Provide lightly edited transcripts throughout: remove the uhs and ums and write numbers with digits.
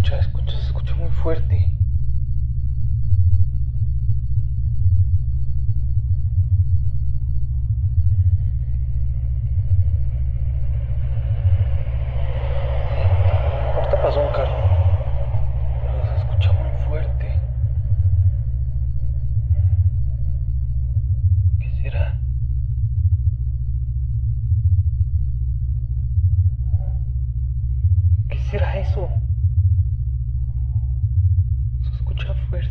Se escucha muy fuerte. Ahorita pasó un carro, pero se escucha muy fuerte. ¿Qué será? ¿Qué será eso? Se escucha fuerte.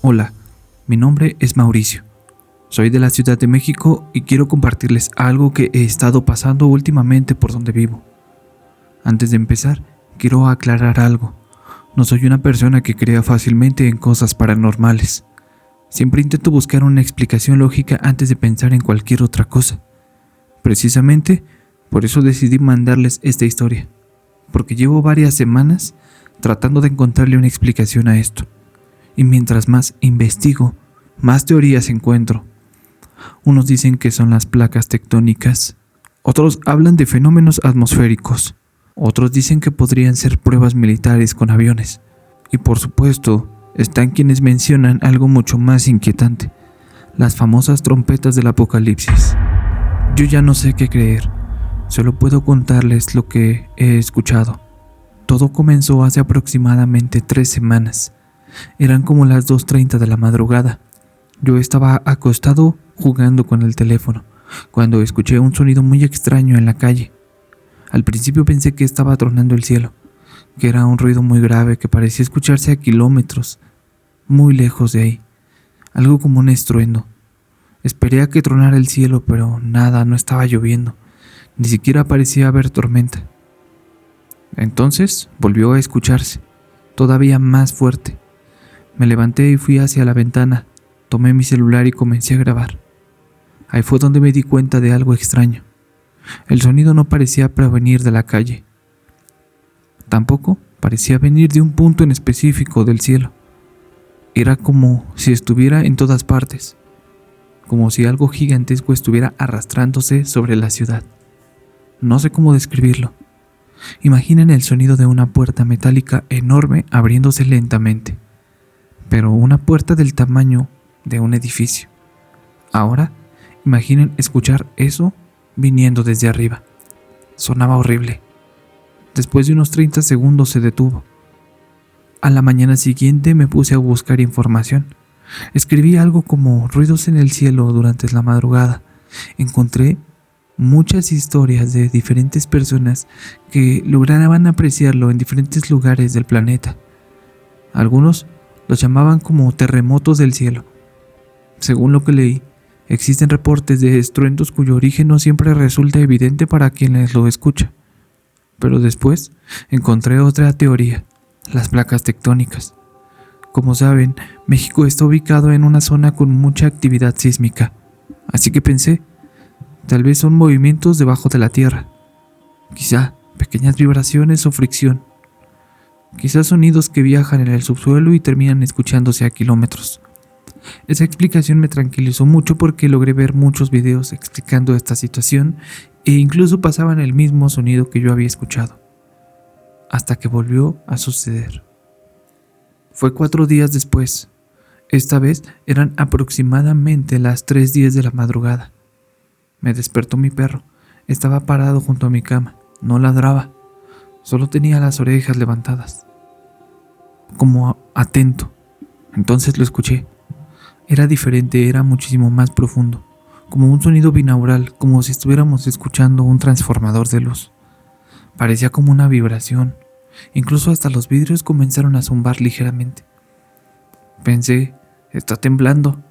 Hola, mi nombre es Mauricio. Soy de la Ciudad de México y quiero compartirles algo que he estado pasando últimamente por donde vivo. Antes de empezar, quiero aclarar algo. No soy una persona que crea fácilmente en cosas paranormales. Siempre intento buscar una explicación lógica antes de pensar en cualquier otra cosa. Precisamente, por eso decidí mandarles esta historia, porque llevo varias semanas tratando de encontrarle una explicación a esto. Y mientras más investigo, más teorías encuentro. Unos dicen que son las placas tectónicas, otros hablan de fenómenos atmosféricos, otros dicen que podrían ser pruebas militares con aviones. Y por supuesto, están quienes mencionan algo mucho más inquietante, las famosas trompetas del apocalipsis. Yo ya no sé qué creer, solo puedo contarles lo que he escuchado. Todo comenzó hace aproximadamente 3 semanas. Eran como las 2:30 de la madrugada. Yo estaba acostado jugando con el teléfono, cuando escuché un sonido muy extraño en la calle. Al principio pensé que estaba tronando el cielo, que era un ruido muy grave que parecía escucharse a kilómetros, muy lejos de ahí, algo como un estruendo. Esperé a que tronara el cielo, pero nada, no estaba lloviendo, ni siquiera parecía haber tormenta. Entonces volvió a escucharse, todavía más fuerte. Me levanté y fui hacia la ventana, tomé mi celular y comencé a grabar. Ahí fue donde me di cuenta de algo extraño. El sonido no parecía provenir de la calle. Tampoco parecía venir de un punto en específico del cielo. Era como si estuviera en todas partes, como si algo gigantesco estuviera arrastrándose sobre la ciudad. No sé cómo describirlo. Imaginen el sonido de una puerta metálica enorme abriéndose lentamente, pero una puerta del tamaño de un edificio. Ahora, imaginen escuchar eso viniendo desde arriba. Sonaba horrible. Después de unos 30 segundos se detuvo. A la mañana siguiente me puse a buscar información. Escribí algo como ruidos en el cielo durante la madrugada. Encontré muchas historias de diferentes personas que lograban apreciarlo en diferentes lugares del planeta. Algunos los llamaban como terremotos del cielo. Según lo que leí, existen reportes de estruendos cuyo origen no siempre resulta evidente para quienes lo escuchan. Pero después encontré otra teoría, las placas tectónicas. Como saben, México está ubicado en una zona con mucha actividad sísmica, así que pensé, tal vez son movimientos debajo de la tierra, quizá pequeñas vibraciones o fricción. Quizás sonidos que viajan en el subsuelo y terminan escuchándose a kilómetros. Esa explicación me tranquilizó mucho porque logré ver muchos videos explicando esta situación e incluso pasaban el mismo sonido que yo había escuchado. Hasta que volvió a suceder. Fue 4 días después. Esta vez eran aproximadamente las 3:10 de la madrugada. Me despertó mi perro. Estaba parado junto a mi cama. No ladraba. Solo tenía las orejas levantadas, como atento. Entonces lo escuché. Era diferente, era muchísimo más profundo, como un sonido binaural, como si estuviéramos escuchando un transformador de luz. Parecía como una vibración. Incluso hasta los vidrios comenzaron a zumbar ligeramente. Pensé, está temblando.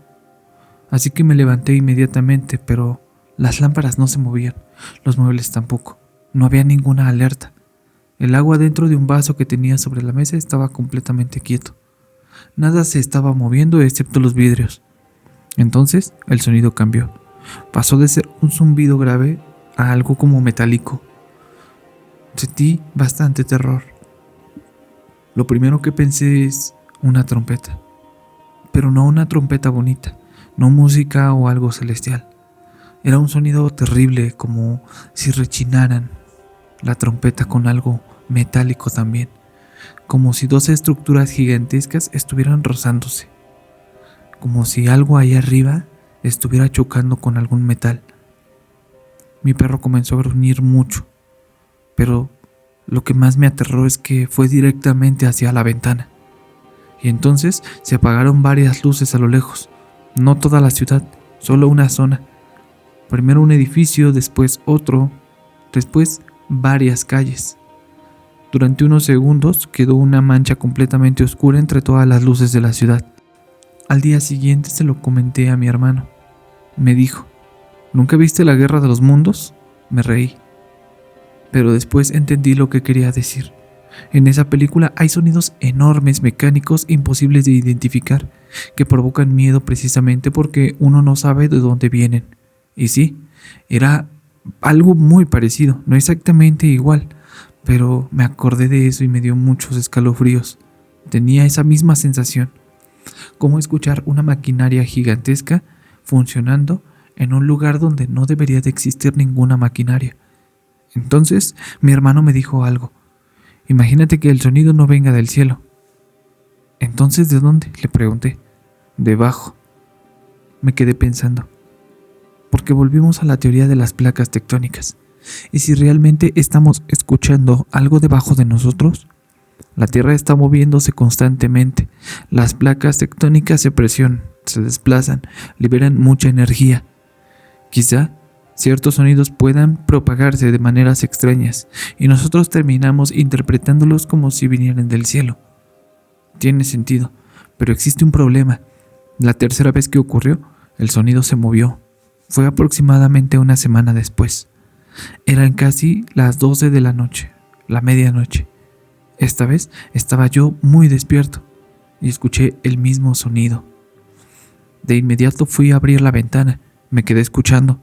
Así que me levanté inmediatamente, pero las lámparas no se movían, los muebles tampoco. No había ninguna alerta. El agua dentro de un vaso que tenía sobre la mesa estaba completamente quieto. Nada se estaba moviendo excepto los vidrios. Entonces el sonido cambió. Pasó de ser un zumbido grave a algo como metálico. Sentí bastante terror. Lo primero que pensé es una trompeta. Pero no una trompeta bonita, no música o algo celestial. Era un sonido terrible, como si rechinaran la trompeta con algo metálico también, como si dos estructuras gigantescas estuvieran rozándose, como si algo ahí arriba estuviera chocando con algún metal. Mi perro comenzó a gruñir mucho, pero lo que más me aterró es que fue directamente hacia la ventana. Y entonces se apagaron varias luces a lo lejos, no toda la ciudad, solo una zona. Primero un edificio, después otro, después varias calles. Durante unos segundos quedó una mancha completamente oscura entre todas las luces de la ciudad. Al día siguiente se lo comenté a mi hermano. Me dijo, ¿nunca viste la Guerra de los Mundos? Me reí. Pero después entendí lo que quería decir. En esa película hay sonidos enormes, mecánicos, imposibles de identificar, que provocan miedo precisamente porque uno no sabe de dónde vienen. Y sí, era algo muy parecido, no exactamente igual, pero me acordé de eso y me dio muchos escalofríos. Tenía esa misma sensación, como escuchar una maquinaria gigantesca funcionando en un lugar donde no debería de existir ninguna maquinaria. Entonces mi hermano me dijo algo. Imagínate que el sonido no venga del cielo. ¿Entonces de dónde?, le pregunté. Debajo. Me quedé pensando. Porque volvimos a la teoría de las placas tectónicas. ¿Y si realmente estamos escuchando algo debajo de nosotros? La Tierra está moviéndose constantemente. Las placas tectónicas se presionan, se desplazan, liberan mucha energía. Quizá ciertos sonidos puedan propagarse de maneras extrañas y nosotros terminamos interpretándolos como si vinieran del cielo. Tiene sentido, pero existe un problema. La tercera vez que ocurrió, el sonido se movió. Fue aproximadamente una semana después. Eran casi las 12 de la noche, la medianoche. Esta vez estaba yo muy despierto y escuché el mismo sonido. De inmediato fui a abrir la ventana, me quedé escuchando.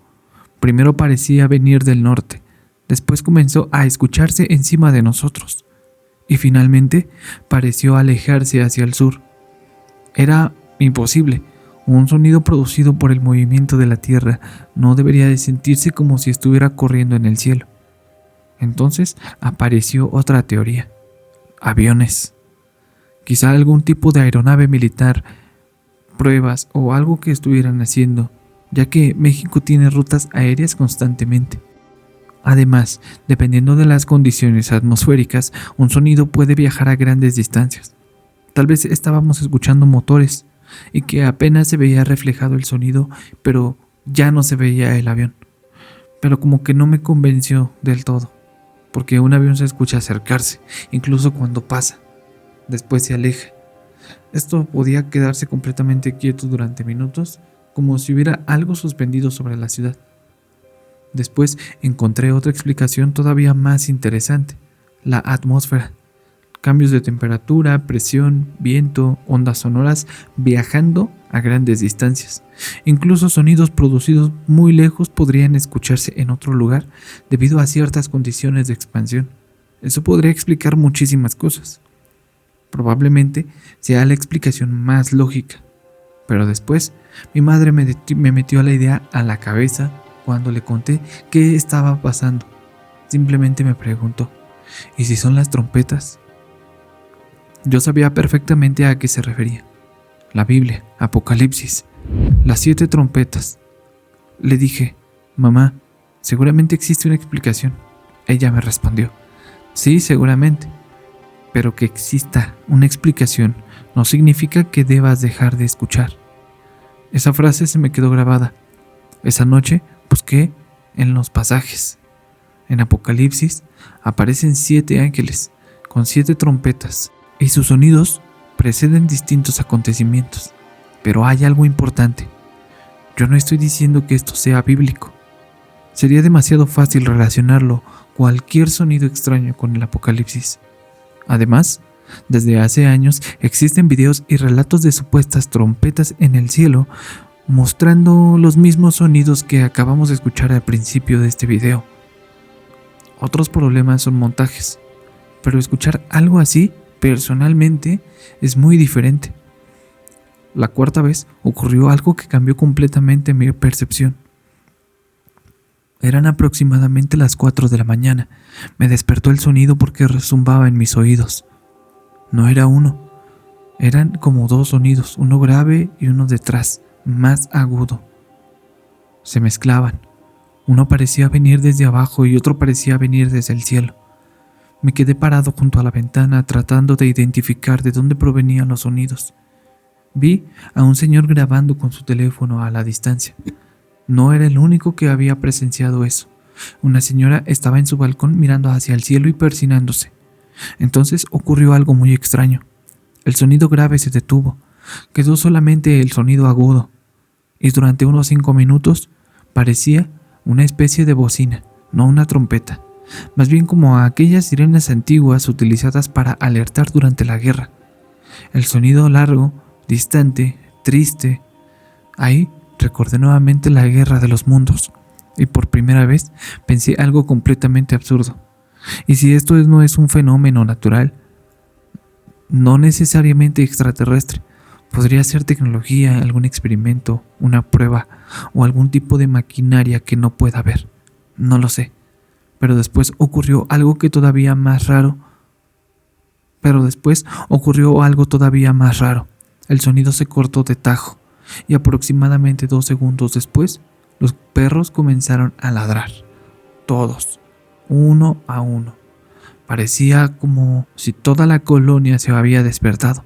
Primero parecía venir del norte, después comenzó a escucharse encima de nosotros y finalmente pareció alejarse hacia el sur. Era imposible. Un sonido producido por el movimiento de la Tierra no debería de sentirse como si estuviera corriendo en el cielo. Entonces apareció otra teoría. Aviones. Quizá algún tipo de aeronave militar, pruebas o algo que estuvieran haciendo, ya que México tiene rutas aéreas constantemente. Además, dependiendo de las condiciones atmosféricas, un sonido puede viajar a grandes distancias. Tal vez estábamos escuchando motores y que apenas se veía reflejado el sonido, pero ya no se veía el avión. Pero como que no me convenció del todo, porque un avión se escucha acercarse, incluso cuando pasa, después se aleja. Esto podía quedarse completamente quieto durante minutos, como si hubiera algo suspendido sobre la ciudad. Después encontré otra explicación todavía más interesante: la atmósfera. Cambios de temperatura, presión, viento, ondas sonoras viajando a grandes distancias. Incluso sonidos producidos muy lejos podrían escucharse en otro lugar debido a ciertas condiciones de expansión. Eso podría explicar muchísimas cosas. Probablemente sea la explicación más lógica. Pero después, mi madre me metió la idea a la cabeza cuando le conté qué estaba pasando. Simplemente me preguntó, ¿y si son las trompetas? Yo sabía perfectamente a qué se refería. La Biblia, Apocalipsis, las 7 trompetas. Le dije, mamá, seguramente existe una explicación. Ella me respondió, sí, seguramente. Pero que exista una explicación no significa que debas dejar de escuchar. Esa frase se me quedó grabada. Esa noche busqué en los pasajes. En Apocalipsis aparecen 7 ángeles con 7 trompetas y sus sonidos preceden distintos acontecimientos. Pero hay algo importante. Yo no estoy diciendo que esto sea bíblico. Sería demasiado fácil relacionarlo cualquier sonido extraño con el Apocalipsis. Además, desde hace años existen videos y relatos de supuestas trompetas en el cielo mostrando los mismos sonidos que acabamos de escuchar al principio de este video. Otros problemas son montajes, pero escuchar algo así, personalmente, es muy diferente. La cuarta vez ocurrió algo que cambió completamente mi percepción. Eran aproximadamente las 4 de la mañana. Me despertó el sonido porque rezumbaba en mis oídos. No era uno, eran como dos sonidos, uno grave y uno detrás, más agudo. Se mezclaban. Uno parecía venir desde abajo y otro parecía venir desde el cielo. Me quedé parado junto a la ventana tratando de identificar de dónde provenían los sonidos. Vi a un señor grabando con su teléfono a la distancia. No era el único que había presenciado eso. Una señora estaba en su balcón mirando hacia el cielo y persignándose. Entonces ocurrió algo muy extraño. El sonido grave se detuvo. Quedó solamente el sonido agudo. Y durante unos 5 minutos parecía una especie de bocina, no una trompeta. Más bien como aquellas sirenas antiguas utilizadas para alertar durante la guerra. El sonido largo, distante, triste. Ahí recordé nuevamente la guerra de los mundos. Y por primera vez pensé algo completamente absurdo. Y si esto no es un fenómeno natural, no necesariamente extraterrestre, podría ser tecnología, algún experimento, una prueba o algún tipo de maquinaria que no pueda ver. No lo sé. Pero después ocurrió algo todavía más raro. El sonido se cortó de tajo y aproximadamente 2 segundos después, los perros comenzaron a ladrar. Todos, uno a uno. Parecía como si toda la colonia se había despertado.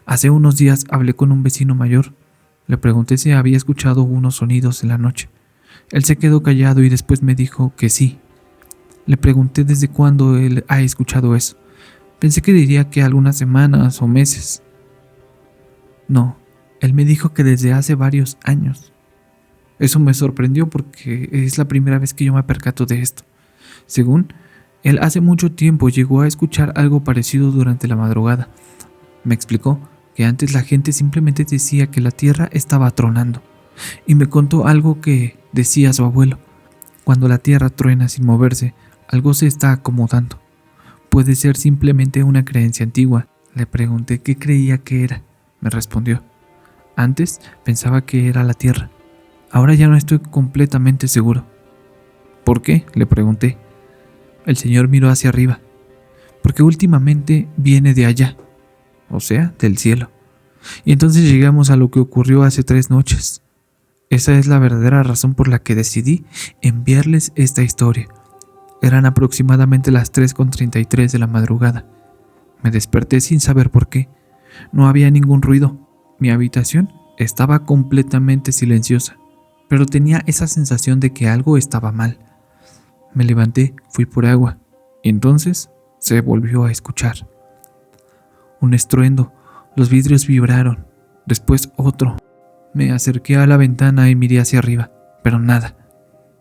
Hace unos días hablé con un vecino mayor. Le pregunté si había escuchado unos sonidos en la noche. Él se quedó callado y después me dijo que sí. Le pregunté desde cuándo él ha escuchado eso. Pensé que diría que algunas semanas o meses. No, él me dijo que desde hace varios años. Eso me sorprendió porque es la primera vez que yo me percato de esto. Según él, hace mucho tiempo llegó a escuchar algo parecido durante la madrugada. Me explicó que antes la gente simplemente decía que la tierra estaba tronando. Y me contó algo que decía su abuelo. Cuando la tierra truena sin moverse, algo se está acomodando. Puede ser simplemente una creencia antigua. Le pregunté qué creía que era. Me respondió. Antes pensaba que era la tierra. Ahora ya no estoy completamente seguro. ¿Por qué?, le pregunté. El señor miró hacia arriba. Porque últimamente viene de allá, o sea, del cielo. Y entonces llegamos a lo que ocurrió hace 3 noches. Esa es la verdadera razón por la que decidí enviarles esta historia. Eran aproximadamente las 3:33 de la madrugada. Me desperté sin saber por qué. No había ningún ruido. Mi habitación estaba completamente silenciosa, pero tenía esa sensación de que algo estaba mal. Me levanté, fui por agua, y entonces se volvió a escuchar. Un estruendo, los vidrios vibraron, después otro. Me acerqué a la ventana y miré hacia arriba, pero nada.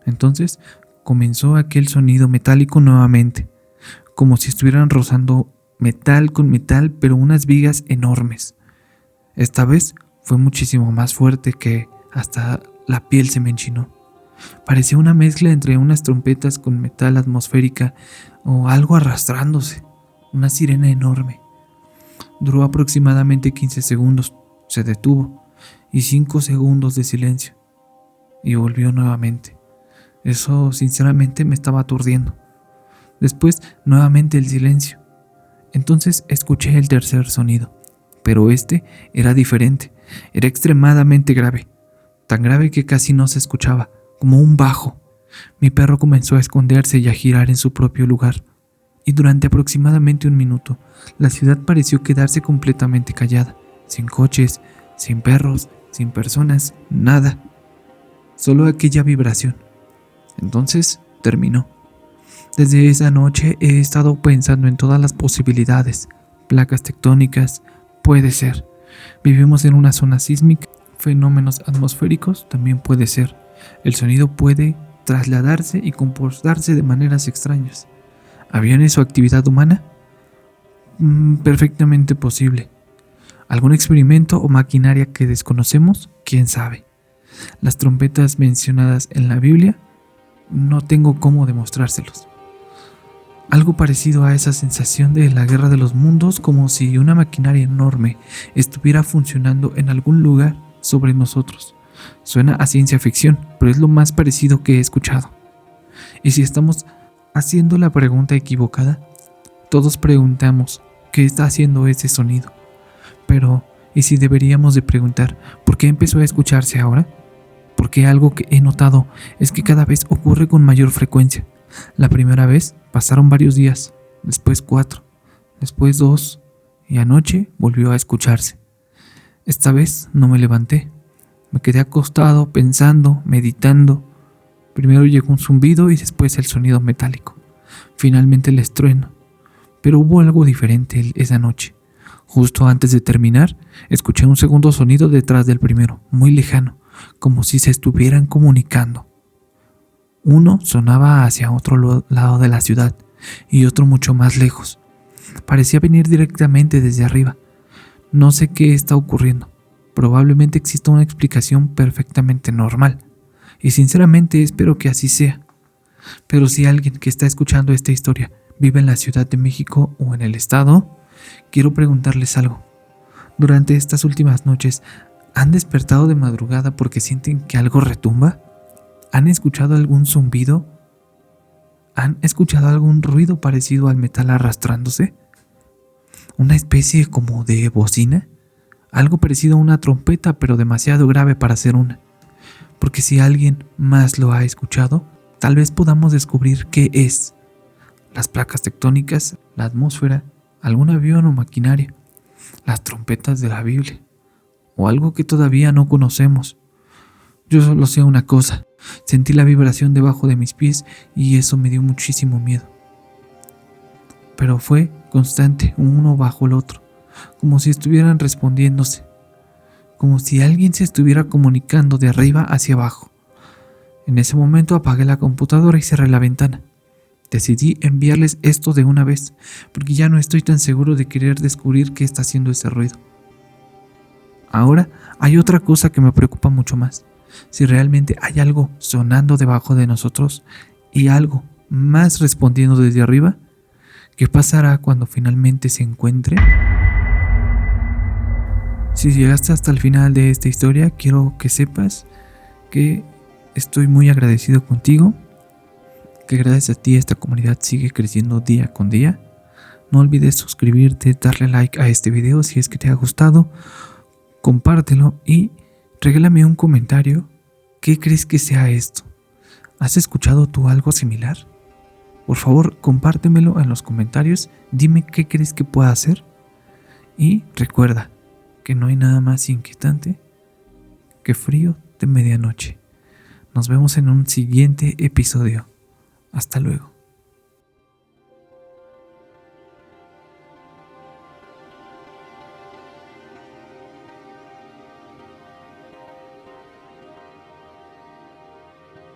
Entonces comenzó aquel sonido metálico nuevamente, como si estuvieran rozando metal con metal, pero unas vigas enormes. Esta vez fue muchísimo más fuerte que hasta la piel se me enchinó. Parecía una mezcla entre unas trompetas con metal atmosférica o algo arrastrándose, una sirena enorme. Duró aproximadamente 15 segundos, se detuvo y 5 segundos de silencio y volvió nuevamente. Eso sinceramente me estaba aturdiendo. Después nuevamente el silencio. Entonces escuché el tercer sonido, pero este era diferente, era extremadamente grave, tan grave que casi no se escuchaba, como un bajo. Mi perro comenzó a esconderse y a girar en su propio lugar, y durante aproximadamente 1 minuto, la ciudad pareció quedarse completamente callada, sin coches, sin perros, sin personas, nada, solo aquella vibración. Entonces terminó. Desde esa noche he estado pensando en todas las posibilidades, placas tectónicas, puede ser. Vivimos en una zona sísmica, fenómenos atmosféricos también puede ser. El sonido puede trasladarse y comportarse de maneras extrañas. ¿Aviones o actividad humana? Perfectamente posible. ¿Algún experimento o maquinaria que desconocemos? ¿Quién sabe? Las trompetas mencionadas en la Biblia, no tengo cómo demostrárselos. Algo parecido a esa sensación de la guerra de los mundos, como si una maquinaria enorme estuviera funcionando en algún lugar sobre nosotros. Suena a ciencia ficción, pero es lo más parecido que he escuchado. Y si estamos haciendo la pregunta equivocada, todos preguntamos qué está haciendo ese sonido. Pero, ¿y si deberíamos de preguntar por qué empezó a escucharse ahora? Porque algo que he notado es que cada vez ocurre con mayor frecuencia. La primera vez pasaron varios días, después 4, después 2 y anoche volvió a escucharse. Esta vez no me levanté, me quedé acostado pensando, meditando. Primero llegó un zumbido y después el sonido metálico, finalmente el estruendo. Pero hubo algo diferente esa noche. Justo antes de terminar, escuché un segundo sonido detrás del primero, muy lejano, como si se estuvieran comunicando. Uno sonaba hacia otro lado de la ciudad y otro mucho más lejos. Parecía venir directamente desde arriba. No sé qué está ocurriendo. Probablemente exista una explicación perfectamente normal. Y sinceramente espero que así sea. Pero si alguien que está escuchando esta historia vive en la Ciudad de México o en el estado, quiero preguntarles algo. Durante estas últimas noches, ¿han despertado de madrugada porque sienten que algo retumba? ¿Han escuchado algún zumbido? ¿Han escuchado algún ruido parecido al metal arrastrándose? ¿Una especie como de bocina? Algo parecido a una trompeta, pero demasiado grave para ser una. Porque si alguien más lo ha escuchado, tal vez podamos descubrir qué es. Las placas tectónicas, la atmósfera, algún avión o maquinaria, las trompetas de la Biblia, o algo que todavía no conocemos. Yo solo sé una cosa, sentí la vibración debajo de mis pies y eso me dio muchísimo miedo. Pero fue constante, uno bajo el otro, como si estuvieran respondiéndose, como si alguien se estuviera comunicando de arriba hacia abajo. En ese momento apagué la computadora y cerré la ventana. Decidí enviarles esto de una vez, porque ya no estoy tan seguro de querer descubrir qué está haciendo ese ruido. Ahora hay otra cosa que me preocupa mucho más. Si realmente hay algo sonando debajo de nosotros y algo más respondiendo desde arriba, ¿qué pasará cuando finalmente se encuentre? Si llegaste hasta el final de esta historia, quiero que sepas que estoy muy agradecido contigo, que gracias a ti esta comunidad sigue creciendo día con día. No olvides suscribirte, darle like a este video si es que te ha gustado, compártelo y regálame un comentario. ¿Qué crees que sea esto? ¿Has escuchado tú algo similar? Por favor, compártemelo en los comentarios, dime qué crees que pueda hacer y recuerda que no hay nada más inquietante que frío de medianoche. Nos vemos en un siguiente episodio. Hasta luego.